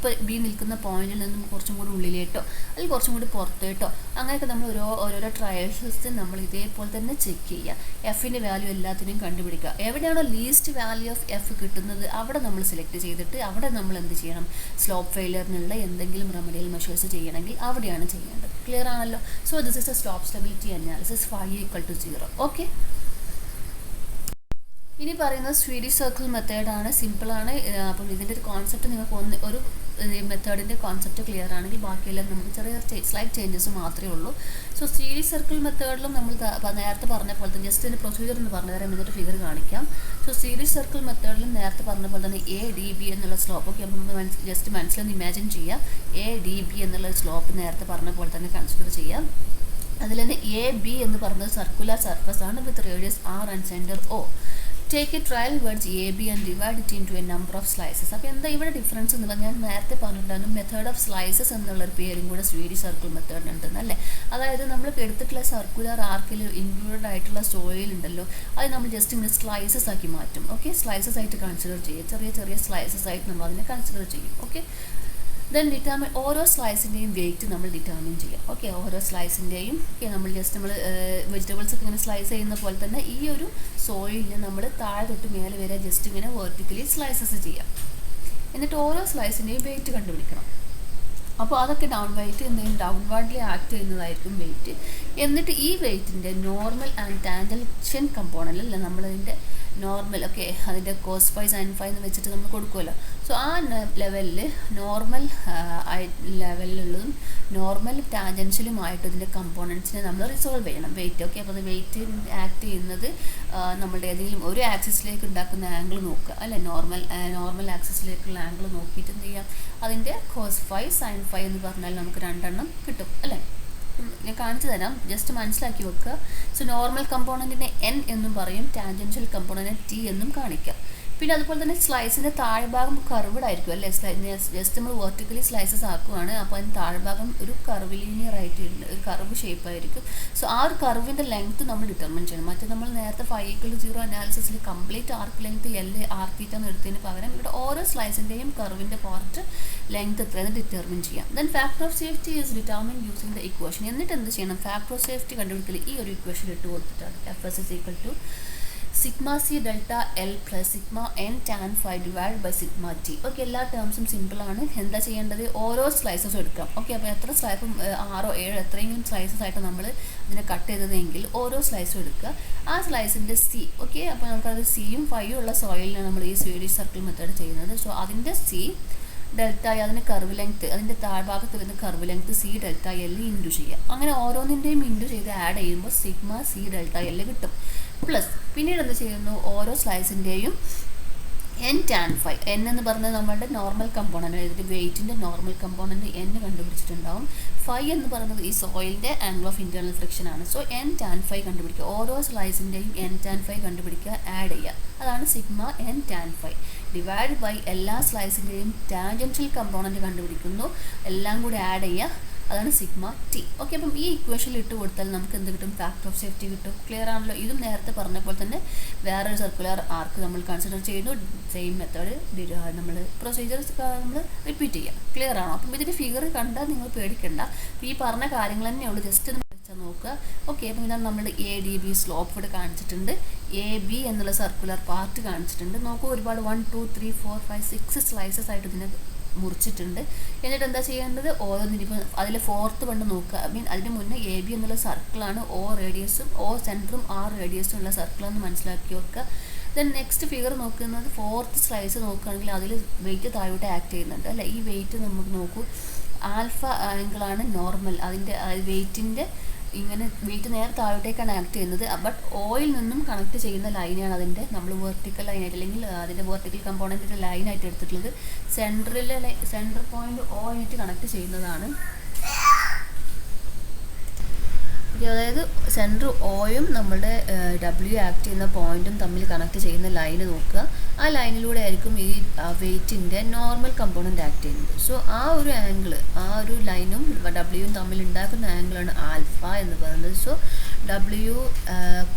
ബി നിൽക്കുന്ന പോയിന്റിൽ നിന്നും കുറച്ചും കൂടി ഉള്ളിലേട്ടോ അല്ലെങ്കിൽ കുറച്ചും കൂടി പുറത്തേട്ടോ, അങ്ങനെയൊക്കെ നമ്മൾ ഓരോരോ ട്രയൽസ് നമ്മൾ ഇതേപോലെ തന്നെ ചെക്ക് ചെയ്യുക. എഫിൻ്റെ വാല്യൂ എല്ലാത്തിനെയും കണ്ടുപിടിക്കുക. എവിടെയാണോ ലീസ്റ്റ് വാല്യൂ ഓഫ് എഫ് കിട്ടുന്നത് അവിടെ നമ്മൾ സെലക്ട് ചെയ്തിട്ട് അവിടെ നമ്മൾ എന്ത് ചെയ്യണം, സ്ലോപ്പ് ഫെയിലിയറിനുള്ള എന്തെങ്കിലും റെമഡിയൽ മെഷേഴ്സ് ചെയ്യണമെങ്കിൽ അവിടെയാണ് ചെയ്യേണ്ടത്. ക്ലിയർ ആണല്ലോ. So this is a slope stability analysis φ = 0. Okay, ഇനി പറയുന്നത് സ്വീഡിഷ് സർക്കിൾ മെത്തേഡാണ്. സിമ്പിളാണ്. അപ്പം ഇതിൻ്റെ ഒരു കോൺസെപ്റ്റ് നിങ്ങൾക്ക് ഒരു മെത്തേഡിൻ്റെ കോൺസെപ്റ്റ് ക്ലിയർ ആണെങ്കിൽ ബാക്കിയെല്ലാം നമുക്ക് ചെറിയ സ്ലൈറ്റ് ചേഞ്ചസ് മാത്രമേ ഉള്ളൂ. സോ സ്വീഡിഷ് സർക്കിൾ മെത്തേഡിലും നമ്മൾ നേരത്തെ പറഞ്ഞ പോലെ തന്നെ ജസ്റ്റ് ഇതിൻ്റെ പ്രൊസീജിയർ എന്ന് പറഞ്ഞു തരാം, എന്നിട്ട് ഫിഗർ കാണിക്കാം. സോ സ്വീഡിഷ് സർക്കിൾ മെത്തേഡിലും നേരത്തെ പറഞ്ഞ പോലെ തന്നെ ADB എന്നുള്ള സ്ലോപ്പ്, ഓക്കെ, നമുക്ക് ജസ്റ്റ് മനസ്സിലൊന്ന് ഇമാജിൻ ചെയ്യാം. ADB എന്നുള്ള സ്ലോപ്പ് നേരത്തെ പറഞ്ഞ പോലെ തന്നെ കൺസിഡർ ചെയ്യാം. അതിൽ തന്നെ AB എന്ന് പറയുന്നത് സർക്കുലർ സർഫസ് ആണ് വിത്ത് radius R and centre O. Take a trial wedge AB and divide it into a number of slices. അപ്പോൾ എന്താ ഇവിടെ ഡിഫറൻസ് എന്ന് പറഞ്ഞാൽ, ഞാൻ നേരത്തെ പറഞ്ഞിട്ടുണ്ടായിരുന്നു മെത്തേഡ് ഓഫ് സ്ലൈസസ് എന്നുള്ളൊരു പേരും കൂടെ സ്വീഡിഷ് സർക്കിൾ മെത്തേഡിനുണ്ടെന്ന് അല്ലേ. അതായത് നമ്മൾ എടുത്തിട്ടുള്ള സർക്കുലർ ആർക്കിൽ ഇൻക്ലൂഡഡ് ആയിട്ടുള്ള സോയിൽ ഉണ്ടല്ലോ, അത് നമ്മൾ ജസ്റ്റ് ഇങ്ങനെ സ്ലൈസസ് ആക്കി മാറ്റും. ഓക്കെ, സ്ലൈസസ് ആയിട്ട് കൺസിഡർ ചെയ്യും, ചെറിയ ചെറിയ സ്ലൈസസ് ആയിട്ട് നമ്മൾ അതിനെ കൺസിഡർ ചെയ്യും. ഓക്കെ, ദെൻ ഡിറ്റർമിൻ ഓരോ സ്ലൈസിൻ്റെയും വെയിറ്റ് നമ്മൾ ഡിറ്റർമിൻ ചെയ്യാം. ഓക്കെ, ഓരോ സ്ലൈസിൻ്റെയും നമ്മൾ ജസ്റ്റ് നമ്മൾ വെജിറ്റബിൾസ് ഒക്കെ ഇങ്ങനെ സ്ലൈസ് ചെയ്യുന്ന പോലെ തന്നെ ഈ ഒരു സോയിലിനെ നമ്മൾ താഴെ തൊട്ട് മേലെ വരെ ജസ്റ്റ് ഇങ്ങനെ വെർട്ടിക്കലി സ്ലൈസസ് ചെയ്യാം. എന്നിട്ട് ഓരോ സ്ലൈസിൻ്റെയും വെയിറ്റ് കണ്ടുപിടിക്കണം. അപ്പോൾ അതൊക്കെ ഡൗൺവേർഡ്ലി ആക്ട് ചെയ്യുന്നതായിരിക്കും വെയിറ്റ്. എന്നിട്ട് ഈ വെയിറ്റിൻ്റെ നോർമൽ ആൻഡ് ടാൻജൻഷ്യൽ കമ്പോണൻ്റ് അല്ലേ നമ്മളതിൻ്റെ നോർമൽ, ഓക്കെ, അതിൻ്റെ കോസ് ഫൈ സൈൻ ഫൈ എന്ന് വെച്ചിട്ട് നമ്മൾ കൊടുക്കുമല്ലോ. സോ ആ ലെവലിൽ നോർമൽ ലെവലിലുള്ളതും നോർമൽ ടാൻജൻഷ്യലുമായിട്ട് ഇതിൻ്റെ കമ്പോണൻസിനെ നമ്മൾ റിസോൾവ് ചെയ്യണം വെയിറ്റ്. ഓക്കെ, അപ്പോൾ അത് വെയിറ്റ് ആക്ട് ചെയ്യുന്നത് നമ്മളുടെ ഏതെങ്കിലും ഒരു ആക്സിസിലേക്ക് ഉണ്ടാക്കുന്ന ആംഗിൾ നോക്കുക അല്ലേ, നോർമൽ ആക്സിസിലേക്കുള്ള ആംഗിൾ നോക്കിയിട്ട് എന്ത് ചെയ്യാം, അതിൻ്റെ കോസ് ഫൈ സൈൻ ഫൈ എന്ന് പറഞ്ഞാൽ നമുക്ക് രണ്ടെണ്ണം കിട്ടും അല്ലേ. ഞാൻ കാണിച്ചു തരാം, ജസ്റ്റ് മനസ്സിലാക്കി വെക്കുക. സോ നോർമൽ കമ്പോണൻറ്റിനെ N എന്നും പറയും, ടാൻജൻഷ്യൽ കമ്പോണൻറ്റിനെ T എന്നും കാണിക്കാം. പിന്നെ അതുപോലെ തന്നെ സ്ലൈസിൻ്റെ താഴ്ഭാഗം കർവ്ഡ് ആയിരിക്കും അല്ലേ, ജസ്റ്റ് നമ്മൾ വെർട്ടിക്കലി സ്ലൈസസ് ആക്കുവാണ്, അപ്പോൾ അതിന് താഴ്ഭാഗം ഒരു കർവ് ലീനിയർ ആയിട്ട് ഒരു കർവ് ഷേപ്പ് ആയിരിക്കും. സോ ആ ഒരു കർവിൻ്റെ ലെങ്ത് നമ്മൾ ഡിറ്റർമിൻ ചെയ്യണം. മറ്റേ നമ്മൾ നേരത്തെ 5=0 അനാലിസിസിൽ കംപ്ലീറ്റ് ആർക്ക് ലെങ്ത് r θ എന്ന് എടുത്തതിന് പകരം ഇവിടെ ഓരോ സ്ലൈസിൻ്റെയും കർവിൻ്റെ പാർട്ട് ലെങ്ത് എത്രയെന്ന് ഡിറ്റർമിൻ ചെയ്യാം. Then factor of safety is determine using the equation. എന്നിട്ട് എന്ത് ചെയ്യണം, ഫാക്ടർ ഓഫ് സേഫ്റ്റി കണ്ടുപിടിക്കൽ ഈ ഒരു ഇക്വേഷൻ ഇട്ട് കൊടുത്തിട്ടാണ്. FS = sigma c delta l plus sigma n tan phi divide by sigma t. Okay, എല്ലാ ടേംസും സിമ്പിളാണ്. എന്താ ചെയ്യേണ്ടത്, ഓരോ സ്ലൈസസ് എടുക്കാം. ഓക്കെ, അപ്പോൾ എത്ര സ്ലൈസും 6 7 എത്രയെങ്കിലും സ്ലൈസസ് ആയിട്ട് നമ്മൾ അതിനെ കട്ട് ചെയ്തതെങ്കിൽ ഓരോ സ്ലൈസും എടുക്കുക. ആ സ്ലൈസിൻ്റെ സി, ഓക്കെ, അപ്പോൾ നമുക്കത് സിയും ഫൈയും ഉള്ള സോയിലിനാണ് നമ്മൾ ഈ സ്വീഡിഷ് സർക്കിൾ മെത്തേഡ് ചെയ്യുന്നത്. സോ അതിൻ്റെ സി ഡെൽറ്റ അതിൻ്റെ കർവ് ലെങ്ത്, അതിൻ്റെ താഴ്ഭാഗത്ത് വരുന്ന curve length C delta L into ചെയ്യുക. അങ്ങനെ ഓരോന്നിൻ്റെയും ഇൻറ്റു ചെയ്ത് ആഡ് ചെയ്യുമ്പോൾ സിഗ്മ സി ഡെൽറ്റ എൽ കിട്ടും. പ്ലസ് പിന്നീട് എന്ത് ചെയ്യുന്നു, ഓരോ സ്ലൈസിൻ്റെയും എൻ ടാൻ ഫൈ, എൻ എന്ന് പറഞ്ഞത് നമ്മളുടെ നോർമൽ കമ്പോണൻ്റ്, ഇതിൻ്റെ വെയിറ്റിൻ്റെ നോർമൽ കമ്പോണൻ്റ് എൻ കണ്ടുപിടിച്ചിട്ടുണ്ടാവും. ഫൈ എന്ന് പറയുന്നത് ഈ സോയിലിൻ്റെ ആംഗിൾ ഓഫ് ഇൻറ്റേർണൽ ഫ്രിക്ഷൻ ആണ്. സോ എൻ ടാൻ ഫൈ കണ്ടുപിടിക്കുക, ഓരോ സ്ലൈസിൻ്റെയും എൻ ടാൻ ഫൈ കണ്ടുപിടിക്കുക, ആഡ് ചെയ്യുക. അതാണ് sigma n tan phi divide by എല്ലാ സ്ലൈസിൻ്റെയും ടാൻജൻഷ്യൽ കമ്പോണൻ്റ് കണ്ടുപിടിക്കുന്നു, എല്ലാം കൂടി ആഡ് ചെയ്യുക. അതാണ് സിഗ്മ ടി. ഓക്കെ, അപ്പം ഈ ഇക്വേഷനിൽ ഇട്ട് കൊടുത്താൽ നമുക്ക് എന്ത് കിട്ടും, ഫാക്ടർ ഓഫ് സേഫ്റ്റി കിട്ടും. ക്ലിയർ ആണല്ലോ. ഇതും നേരത്തെ പറഞ്ഞപ്പോൾ തന്നെ വേറൊരു സർക്കുലർ ആർക്ക് നമ്മൾ കൺസിഡർ ചെയ്യുന്നു. സെയിം മെത്തേഡ് നമ്മൾ പ്രൊസീജിയേഴ്സ് നമ്മൾ റിപ്പീറ്റ് ചെയ്യുക. ക്ലിയർ ആണോ? അപ്പം ഇതിൻ്റെ ഫിഗർ കണ്ടാൽ നിങ്ങൾ പേടിക്കണ്ട. ഈ പറഞ്ഞ കാര്യങ്ങൾ തന്നെയുള്ളൂ, ജസ്റ്റ് ഒന്ന് വെച്ചാൽ നോക്കുക. ഓക്കെ, അപ്പം ഇതാണ് നമ്മൾ ADB സ്ലോപ്പ് ഇവിടെ കാണിച്ചിട്ടുണ്ട്, AB എന്നുള്ള സർക്കുലർ പാർട്ട് കാണിച്ചിട്ടുണ്ട്. നോക്കൂ, ഒരുപാട് 1 2 3 4 5 6 സ്ലൈസസ് ആയിട്ട് ഇതിനെ മുറിച്ചിട്ടുണ്ട്. എന്നിട്ട് എന്താ ചെയ്യേണ്ടത്, ഓരോന്നിനിപ്പോൾ അതിൽ 4th കണ്ട് നോക്കുക. അതിന് മുന്നേ AB എന്നുള്ള സർക്കിളാണ്, O റേഡിയസും O സെൻറ്ററും R റേഡിയസും ഉള്ള സർക്കിളാണെന്ന് മനസ്സിലാക്കി വെക്കുക. ദെൻ നെക്സ്റ്റ് ഫിഗർ നോക്കുന്നത് 4th സ്ലൈസ് നോക്കുകയാണെങ്കിൽ അതിൽ വെയിറ്റ് താഴോട്ട് ആക്ട് ചെയ്യുന്നുണ്ട് അല്ലേ. ഈ വെയിറ്റ് നമുക്ക് നോക്കൂ, ആൽഫ ആംഗിളാണ് നോർമൽ, അതിൻ്റെ വെയിറ്റിൻ്റെ ഇങ്ങനെ വെയിറ്റ് നേരെ താഴോട്ടേക്കാണ് ആക്ട് ചെയ്യുന്നത്. ബട്ട് ഓയിൽ നിന്നും കണക്ട് ചെയ്യുന്ന ലൈനാണ് അതിൻ്റെ നമ്മൾ വെർട്ടിക്കൽ ലൈനായിട്ട്, അല്ലെങ്കിൽ അതിൻ്റെ വെർട്ടിക്കൽ കമ്പോണൻറ്റിൻ്റെ ലൈനായിട്ട് എടുത്തിട്ടുള്ളത്. സെൻറ്റർ പോയിന്റ് O ആയിട്ട് കണക്ട് ചെയ്യുന്നതാണ്. അതായത് സെൻറ്റർ ഓയും നമ്മുടെ W ആക്ട് ചെയ്യുന്ന പോയിന്റും തമ്മിൽ കണക്ട് ചെയ്യുന്ന ലൈന് നോക്കുക. ആ ലൈനിലൂടെ ആയിരിക്കും ഈ വെയിറ്റിൻ്റെ നോർമൽ കമ്പോണൻറ്റ് ആക്ട് ചെയ്യുന്നത്. സോ ആ ഒരു ആംഗിൾ, ആ ഒരു ലൈനും Wയും തമ്മിൽ ഉണ്ടാക്കുന്ന ആംഗിളാണ് ആൽഫ എന്ന് പറയുന്നത്. സോ W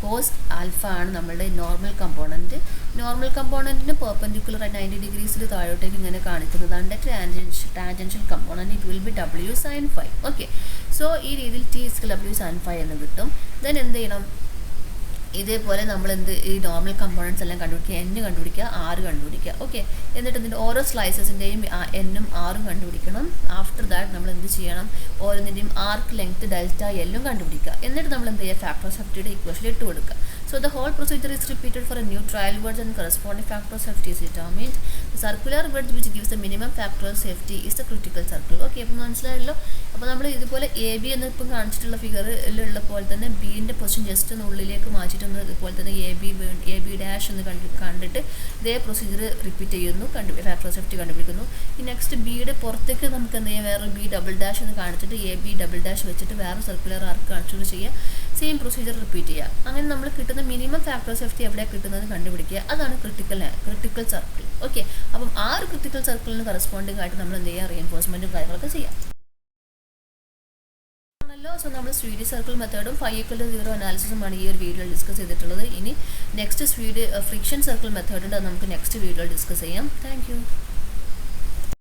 കോസ് ആൽഫ ആണ് നമ്മളുടെ നോർമൽ കമ്പോണൻറ്റ്. നോർമൽ കമ്പോണൻറ്റിന് പെർപെൻഡിക്കുലർ 90 ഡിഗ്രീസിൽ താഴോട്ടേക്ക് ഇങ്ങനെ കാണിക്കുന്നതാണ് tangential component. It will be W sin phi. Okay, so ഈ രീതിയിൽ T = W sin phi എന്ന് കിട്ടും. ദെൻ എന്ത് ചെയ്യണം, ഇതേപോലെ നമ്മൾ ഈ നോർമൽ കമ്പോണൻസ് എല്ലാം കണ്ടുപിടിക്കുക, N കണ്ടുപിടിക്കുക, R കണ്ടുപിടിക്കുക. ഓക്കെ, എന്നിട്ട് ഇതിൻ്റെ ഓരോ സ്ലൈസസിൻ്റെയും N-ഉം R-ഉം കണ്ടുപിടിക്കണം. ആഫ്റ്റർ ദാറ്റ് നമ്മൾ എന്ത് ചെയ്യണം, ഓരോന്നിൻ്റെയും ആർക്ക് ലെങ്ത് ഡെൽറ്റ എല്ലും കണ്ടുപിടിക്കുക. എന്നിട്ട് നമ്മൾ എന്ത് ചെയ്യുക, ഫാക്ടർ ഓഫ് സേഫ്റ്റിയുടെ ഇക്വേഷൻ ഇട്ട് കൊടുക്കുക. So the whole procedure is repeated for a new trial wedge and corresponding factor of safety is determined. The circular wedge which gives the minimum factor of safety is the critical circle. Okay, അപ്പോൾ മനസ്സിലായല്ലോ. അപ്പോൾ നമ്മൾ ഇതുപോലെ AB എന്നിപ്പം കാണിച്ചിട്ടുള്ള ഫിഗറിലുള്ള പോലെ തന്നെ ബിൻ്റെ പൊസിഷൻ ജസ്റ്റ് ഒന്ന് ഉള്ളിലേക്ക് മാറ്റിയിട്ടൊന്ന് ഇതുപോലെ തന്നെ AB ഡാഷ് എന്ന് കണ്ടിട്ട് ഇതേ പ്രൊസീജിയർ റിപ്പീറ്റ് ചെയ്യുന്നു, ഫാക്ടർ ഓഫ് സേഫ്റ്റി കണ്ടുപിടിക്കുന്നു. ഈ നെക്സ്റ്റ് ബിയുടെ പുറത്തേക്ക് നമുക്ക് എന്ത് ചെയ്യാം, വേറെ B ഡബിൾ ഡാഷ് എന്ന് കാണിച്ചിട്ട് AB ഡബിൾ ഡാഷ് വെച്ചിട്ട് വേറെ സർക്കുലർ ആർക്ക് കൺസിഡർ ചെയ്യുക, സെയിം പ്രൊസീജിയർ റിപ്പീറ്റ് ചെയ്യുക. അങ്ങനെ നമ്മൾ കിട്ടുന്ന മിനിമം ഫാക്ടർ ഓഫ് സേഫ്റ്റി എവിടെയാണ് കിട്ടുന്നത് കണ്ടുപിടിക്കുക. അതാണ് ക്രിട്ടിക്കൽ സർക്കിൾ. ഓക്കെ, അപ്പം ആ ഒരു ക്രിട്ടിക്കൽ സർക്കിളിന് കറസ്പോണ്ടിങ് ആയിട്ട് നമ്മൾ എന്ത് ചെയ്യുക, റീഎൻഫോഴ്സ്മെൻറ്റും കാര്യങ്ങളൊക്കെ ചെയ്യാം. സോ നമ്മൾ സ്വീഡിഷ് സർക്കിൾ മെത്തേഡും 5=0 അനാലിസിസുമാണ് ഈ ഒരു വീഡിയോയിൽ ഡിസ്കസ് ചെയ്തിട്ടുള്ളത്. ഇനി നെക്സ്റ്റ് ഫ്രിക്ഷൻ സർക്കിൾ മെത്തേഡുണ്ട്, അത് നമുക്ക് നെക്സ്റ്റ് വീഡിയോയിൽ ഡിസ്കസ് ചെയ്യാം. Thank you.